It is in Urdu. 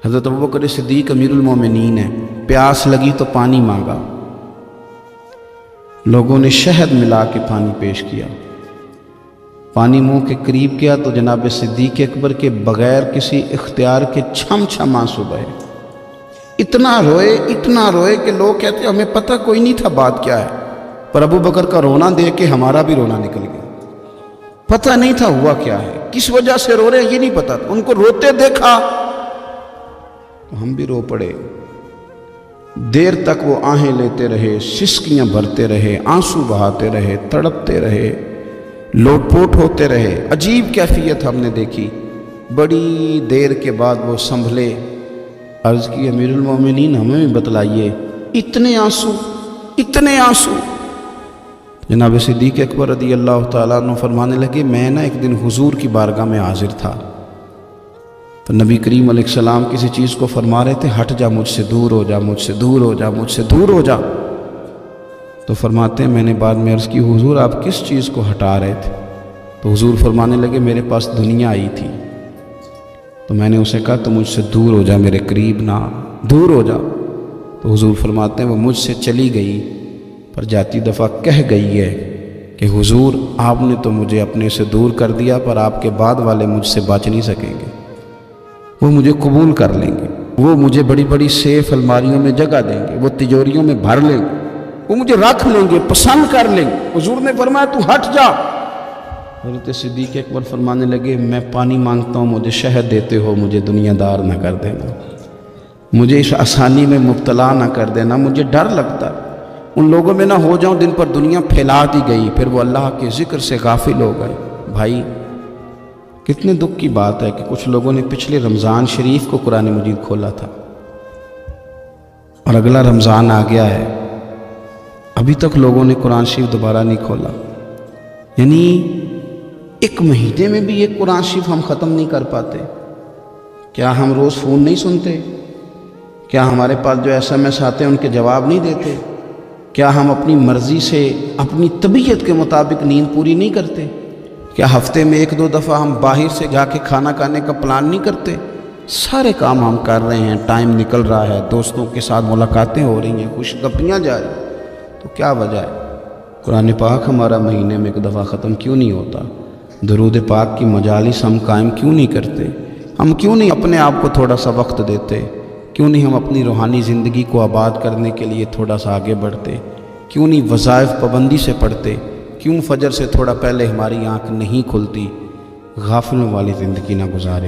حضرت ابوبکر صدیق امیر المومنین ہے، پیاس لگی تو پانی مانگا، لوگوں نے شہد ملا کے پانی پیش کیا، پانی منہ کے قریب گیا تو جناب صدیق اکبر کے بغیر کسی اختیار کے چھم چھم آنسو بہے، اتنا روئے کہ لوگ کہتے ہمیں پتہ کوئی نہیں تھا بات کیا ہے، پر ابوبکر کا رونا دیکھ کے ہمارا بھی رونا نکل گیا، پتہ نہیں تھا ہوا کیا ہے، کس وجہ سے رو رہے یہ نہیں پتا تھا، ان کو روتے دیکھا تو ہم بھی رو پڑے۔ دیر تک وہ آہیں لیتے رہے، سسکیاں بھرتے رہے، آنسو بہاتے رہے، تڑپتے رہے، لوٹ پوٹ ہوتے رہے، عجیب کیفیت ہم نے دیکھی۔ بڑی دیر کے بعد وہ سنبھلے، عرض کی امیر المومنین ہمیں بھی بتلائیے، اتنے آنسو۔ جناب صدیق اکبر رضی اللہ تعالیٰ عنہ فرمانے لگے میں ایک دن حضور کی بارگاہ میں حاضر تھا تو نبی کریم علیہ السلام کسی چیز کو فرما رہے تھے، ہٹ جا مجھ سے دور ہو جا، مجھ سے دور ہو جا، مجھ سے دور ہو جا، تو فرماتے ہیں میں نے بعد میں عرض کی حضور آپ کس چیز کو ہٹا رہے تھے؟ تو حضور فرمانے لگے میرے پاس دنیا آئی تھی تو میں نے اسے کہا تو مجھ سے دور ہو جا، میرے قریب نہ، دور ہو جا، تو حضور فرماتے ہیں وہ مجھ سے چلی گئی، پر جاتی دفعہ کہہ گئی ہے کہ حضور آپ نے تو مجھے اپنے سے دور کر دیا، پر آپ کے بعد والے مجھ سے بچ نہیں سکیں گے، وہ مجھے قبول کر لیں گے، وہ مجھے بڑی بڑی سیف الماریوں میں جگہ دیں گے، وہ تجوریوں میں بھر لیں گے، وہ مجھے رکھ لیں گے، پسند کر لیں گے۔ حضور نے فرمایا تو ہٹ جا۔ حضرت صدیق اکبر فرمانے لگے میں پانی مانگتا ہوں، مجھے شہد دیتے ہو، مجھے دنیا دار نہ کر دینا، مجھے اس آسانی میں مبتلا نہ کر دینا، مجھے ڈر لگتا ہے ان لوگوں میں نہ ہو جاؤں جن پر دنیا پھیلا دی گئی، پھر وہ اللہ کے ذکر سے غافل ہو گئے۔ بھائی کتنے دکھ کی بات ہے کہ کچھ لوگوں نے پچھلے رمضان شریف کو قرآن مجید کھولا تھا اور اگلا رمضان آ گیا ہے، ابھی تک لوگوں نے قرآن شریف دوبارہ نہیں کھولا، یعنی ایک مہینے میں بھی ایک قرآن شریف ہم ختم نہیں کر پاتے۔ کیا ہم روز فون نہیں سنتے؟ کیا ہمارے پاس جو SMS آتے ہیں ان کے جواب نہیں دیتے؟ کیا ہم اپنی مرضی سے اپنی طبیعت کے مطابق نیند پوری نہیں کرتے؟ کیا ہفتے میں 1-2 دفعہ ہم باہر سے جا کے کھانا کھانے کا پلان نہیں کرتے؟ سارے کام ہم کر رہے ہیں، ٹائم نکل رہا ہے، دوستوں کے ساتھ ملاقاتیں ہو رہی ہیں، خوش گپیاں جا رہی ہیں، تو کیا وجہ ہے؟ قرآن پاک ہمارا مہینے میں 1 دفعہ ختم کیوں نہیں ہوتا؟ درود پاک کی مجالس ہم قائم کیوں نہیں کرتے؟ ہم کیوں نہیں اپنے آپ کو تھوڑا سا وقت دیتے؟ کیوں نہیں ہم اپنی روحانی زندگی کو آباد کرنے کے لیے تھوڑا سا آگے بڑھتے؟ کیوں نہیں وظائف پابندی سے پڑھتے؟ کیوں فجر سے تھوڑا پہلے ہماری آنکھ نہیں کھلتی؟ غافلوں والی زندگی نہ گزارے۔